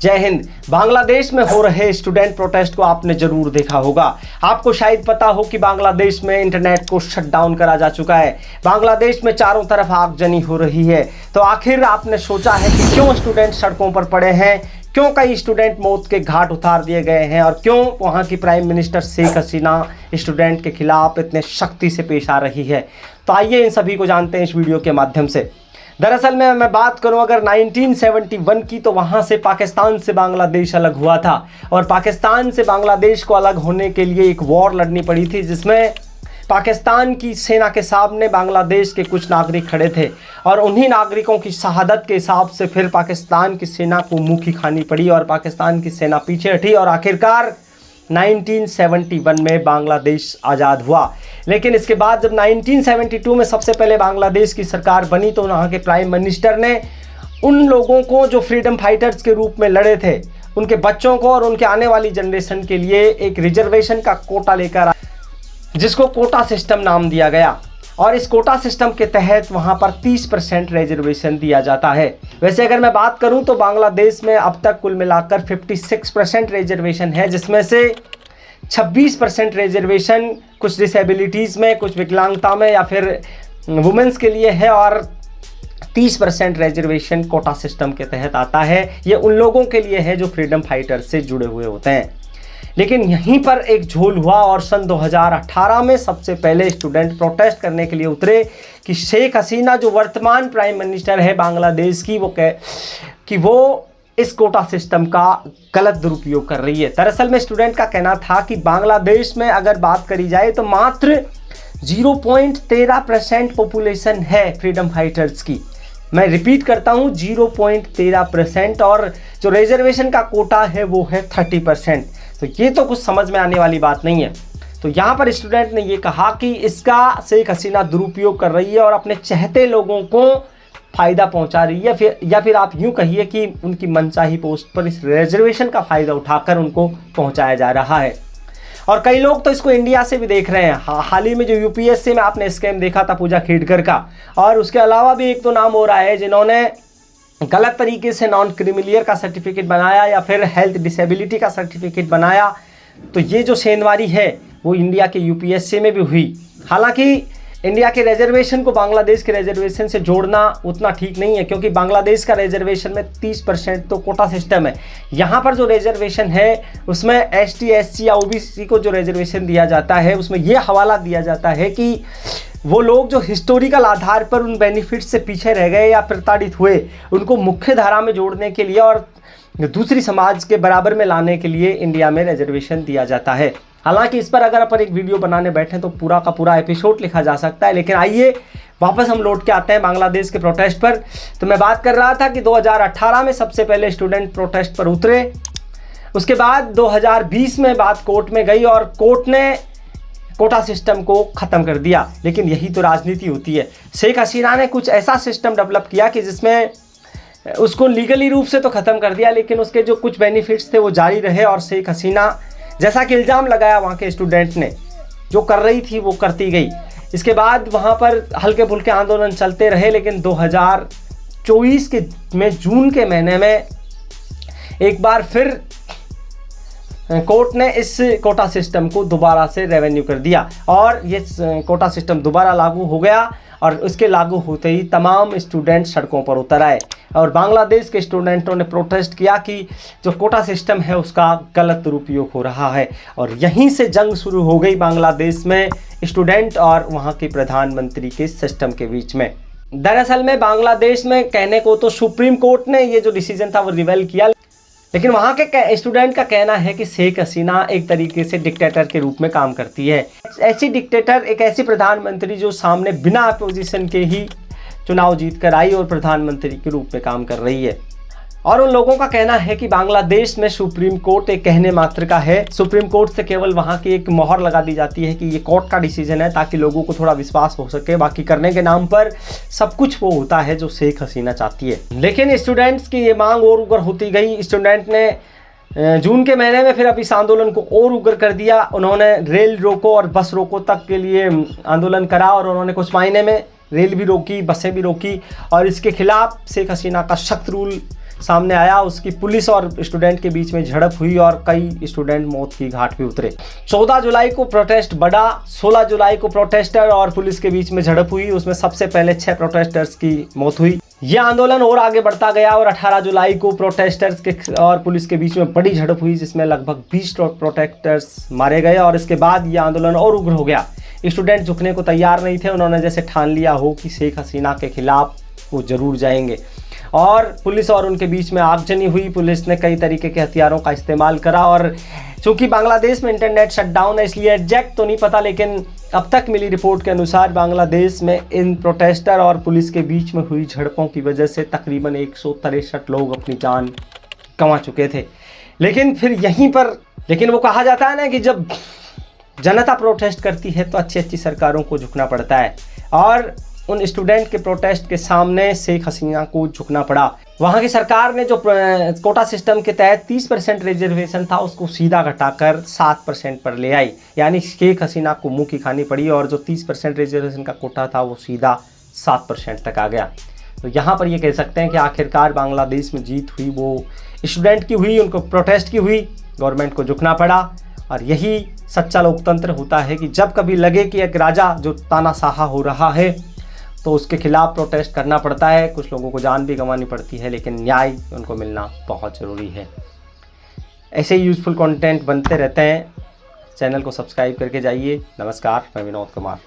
जय हिंद। बांग्लादेश में हो रहे स्टूडेंट प्रोटेस्ट को आपने जरूर देखा होगा। आपको शायद पता हो कि बांग्लादेश में इंटरनेट को शट डाउन करा जा चुका है। बांग्लादेश में चारों तरफ आगजनी हो रही है। तो आखिर आपने सोचा है कि क्यों स्टूडेंट सड़कों पर पड़े हैं, क्यों कई स्टूडेंट मौत के घाट उतार दिए गए हैं और क्यों वहां की prime minister Sheikh Hasina student के खिलाफ इतने सख्ती से पेश आ रही है। तो आइए इन सभी को जानते हैं इस वीडियो के माध्यम से। दरअसल में मैं बात करूं अगर 1971 की, तो वहां से पाकिस्तान से बांग्लादेश अलग हुआ था और पाकिस्तान से बांग्लादेश को अलग होने के लिए एक वॉर लड़नी पड़ी थी, जिसमें पाकिस्तान की सेना के सामने बांग्लादेश के कुछ नागरिक खड़े थे और उन्हीं नागरिकों की शहादत के हिसाब से फिर पाकिस्तान की सेना को मुँह की खानी पड़ी और पाकिस्तान की सेना पीछे हटी और आखिरकार 1971 में बांग्लादेश आज़ाद हुआ। लेकिन इसके बाद जब 1972 में सबसे पहले बांग्लादेश की सरकार बनी तो वहाँ के प्राइम मिनिस्टर ने उन लोगों को जो फ्रीडम फाइटर्स के रूप में लड़े थे, उनके बच्चों को और उनके आने वाली जनरेशन के लिए एक रिजर्वेशन का कोटा लेकर आया, जिसको कोटा सिस्टम नाम दिया गया। और इस कोटा सिस्टम के तहत वहाँ पर 30% रिजर्वेशन दिया जाता है। वैसे अगर मैं बात करूँ तो बांग्लादेश में अब तक कुल मिलाकर 56% रिजर्वेशन है, जिसमें से 26% रिजर्वेशन कुछ डिसेबिलिटीज़ में, कुछ विकलांगता में या फिर वुमेंस के लिए है और 30% रिजर्वेशन कोटा सिस्टम के तहत आता है। ये उन लोगों के लिए है जो फ्रीडम फाइटर से जुड़े हुए होते हैं। लेकिन यहीं पर एक झोल हुआ और सन 2018 में सबसे पहले स्टूडेंट प्रोटेस्ट करने के लिए उतरे कि शेख हसीना जो वर्तमान प्राइम मिनिस्टर है बांग्लादेश की, वो इस कोटा सिस्टम का गलत दुरुपयोग कर रही है। दरअसल में स्टूडेंट का कहना था कि बांग्लादेश में अगर बात करी जाए तो मात्र 0.13% पॉपुलेशन है फ्रीडम फाइटर्स की। मैं रिपीट करता हूँ, 0.13% और जो रिजर्वेशन का कोटा है वो है 30%। तो ये तो कुछ समझ में आने वाली बात नहीं है। तो यहाँ पर स्टूडेंट ने ये कहा कि इसका शेख हसीना दुरुपयोग कर रही है और अपने चहते लोगों को फ़ायदा पहुँचा रही है, या फिर आप यूँ कहिए कि उनकी मनचाही पोस्ट पर इस रिजर्वेशन का फ़ायदा उठाकर उनको पहुँचाया जा रहा है। और कई लोग तो इसको इंडिया से भी देख रहे हैं। हाल ही में जो यूपीएससी में आपने स्कैम देखा था पूजा खेड़कर का, और उसके अलावा भी एक तो नाम हो रहा है जिन्होंने गलत तरीके से नॉन क्रिमिलियर का सर्टिफिकेट बनाया या फिर हेल्थ डिसेबिलिटी का सर्टिफिकेट बनाया। तो ये जो सेंधमारी है वो इंडिया के यूपीएससी में भी हुई। हालांकि इंडिया के रिजर्वेशन को बांग्लादेश के रिजर्वेशन से जोड़ना उतना ठीक नहीं है, क्योंकि बांग्लादेश का रिजर्वेशन में 30% तो कोटा सिस्टम है। यहाँ पर जो रिजर्वेशन है उसमें एसटी, एससी या ओबीसी को जो रिजर्वेशन दिया जाता है उसमें यह हवाला दिया जाता है कि वो लोग जो हिस्टोरिकल आधार पर उन बेनिफिट्स से पीछे रह गए या प्रताड़ित हुए, उनको मुख्य धारा में जोड़ने के लिए और दूसरी समाज के बराबर में लाने के लिए इंडिया में रिजर्वेशन दिया जाता है। हालांकि इस पर अगर अपन एक वीडियो बनाने बैठें तो पूरा का पूरा एपिसोड लिखा जा सकता है। लेकिन आइए वापस हम लौट के आते हैं बांग्लादेश के प्रोटेस्ट पर। तो मैं बात कर रहा था कि 2018 में सबसे पहले स्टूडेंट प्रोटेस्ट पर उतरे। उसके बाद 2020 में बात कोर्ट में गई और कोर्ट ने कोटा सिस्टम को ख़त्म कर दिया। लेकिन यही तो राजनीति होती है। शेख हसीना ने कुछ ऐसा सिस्टम डेवलप किया कि जिसमें उसको लीगली रूप से तो ख़त्म कर दिया, लेकिन उसके जो कुछ बेनिफिट्स थे वो जारी रहे। और शेख हसीना जैसा कि इल्ज़ाम लगाया वहाँ के स्टूडेंट ने, जो कर रही थी वो करती गई। इसके बाद वहाँ पर हल्के फुल्के आंदोलन चलते रहे, लेकिन 2024 के में जून के महीने में एक बार फिर कोर्ट ने इस कोटा सिस्टम को दोबारा से रेवेन्यू कर दिया और ये कोटा सिस्टम दोबारा लागू हो गया। और उसके लागू होते ही तमाम स्टूडेंट सड़कों पर उतर आए और बांग्लादेश के स्टूडेंटों ने प्रोटेस्ट किया कि जो कोटा सिस्टम है उसका गलत दुरुपयोग हो रहा है। और यहीं से जंग शुरू हो गई बांग्लादेश में स्टूडेंट और वहाँ के प्रधानमंत्री के सिस्टम के बीच में। दरअसल में बांग्लादेश में कहने को तो सुप्रीम कोर्ट ने ये जो डिसीजन था वो रिवेल किया, लेकिन वहाँ के स्टूडेंट का कहना है कि शेख हसीना एक तरीके से डिक्टेटर के रूप में काम करती है। ऐसी डिक्टेटर, एक ऐसी प्रधानमंत्री जो सामने बिना अपोजिशन के ही चुनाव जीत कर आई और प्रधानमंत्री के रूप में काम कर रही है। और उन लोगों का कहना है कि बांग्लादेश में सुप्रीम कोर्ट एक कहने मात्र का है। सुप्रीम कोर्ट से केवल वहाँ की एक मोहर लगा दी जाती है कि ये कोर्ट का डिसीजन है, ताकि लोगों को थोड़ा विश्वास हो सके। बाकी करने के नाम पर सब कुछ वो होता है जो शेख हसीना चाहती है। लेकिन स्टूडेंट्स की ये मांग और उग्र होती गई। स्टूडेंट ने जून के महीने में फिर अब इस आंदोलन को और उग्र कर दिया। उन्होंने रेल रोको और बस रोको तक के लिए आंदोलन करा और उन्होंने कुछ मायने में रेल भी रोकी, बसें भी रोकी और इसके खिलाफ शेख हसीना का सख्त रूल सामने आया, उसकी पुलिस और स्टूडेंट के बीच में झड़प हुई और कई स्टूडेंट मौत की घाट पे उतरे। 14 जुलाई को प्रोटेस्ट बढ़ा, 16 जुलाई को प्रोटेस्टर और पुलिस के बीच में झड़प हुई, उसमें सबसे पहले 6 प्रोटेस्टर्स की मौत हुई। यह आंदोलन और आगे बढ़ता गया और 18 जुलाई को प्रोटेस्टर्स के और पुलिस के बीच में बड़ी झड़प हुई, जिसमें लगभग 20 प्रोटेस्टर्स मारे गए और इसके बाद यह आंदोलन और उग्र हो गया। स्टूडेंट झुकने को तैयार नहीं थे, उन्होंने जैसे ठान लिया हो कि शेख हसीना के खिलाफ वो जरूर जाएंगे और पुलिस और उनके बीच में आगजनी हुई। पुलिस ने कई तरीके के हथियारों का इस्तेमाल करा और चूंकि बांग्लादेश में इंटरनेट शटडाउन है इसलिए एग्जैक्ट तो नहीं पता, लेकिन अब तक मिली रिपोर्ट के अनुसार बांग्लादेश में इन प्रोटेस्टर और पुलिस के बीच में हुई झड़पों की वजह से तकरीबन 163 लोग अपनी जान गंवा चुके थे। लेकिन फिर यहीं पर वो कहा जाता है ना कि जब जनता प्रोटेस्ट करती है तो अच्छी सरकारों को झुकना पड़ता है और उन स्टूडेंट के प्रोटेस्ट के सामने शेख हसीना को झुकना पड़ा। वहाँ की सरकार ने जो कोटा सिस्टम के तहत 30% रिजर्वेशन था उसको सीधा घटाकर 7% पर ले आई, यानी शेख हसीना को मुंह की खानी पड़ी और जो 30% रिजर्वेशन का कोटा था वो सीधा 7% तक आ गया। तो यहाँ पर ये कह सकते हैं कि आखिरकार बांग्लादेश में जीत हुई वो स्टूडेंट की हुई, उनको प्रोटेस्ट की हुई, गवर्नमेंट को झुकना पड़ा। और यही सच्चा लोकतंत्र होता है कि जब कभी लगे कि एक राजा जो तानाशाह हो रहा है तो उसके खिलाफ प्रोटेस्ट करना पड़ता है, कुछ लोगों को जान भी गंवानी पड़ती है, लेकिन न्याय उनको मिलना बहुत ज़रूरी है। ऐसे ही यूज़फुल कंटेंट बनते रहते हैं, चैनल को सब्सक्राइब करके जाइए। नमस्कार, मैं विनोद कुमार।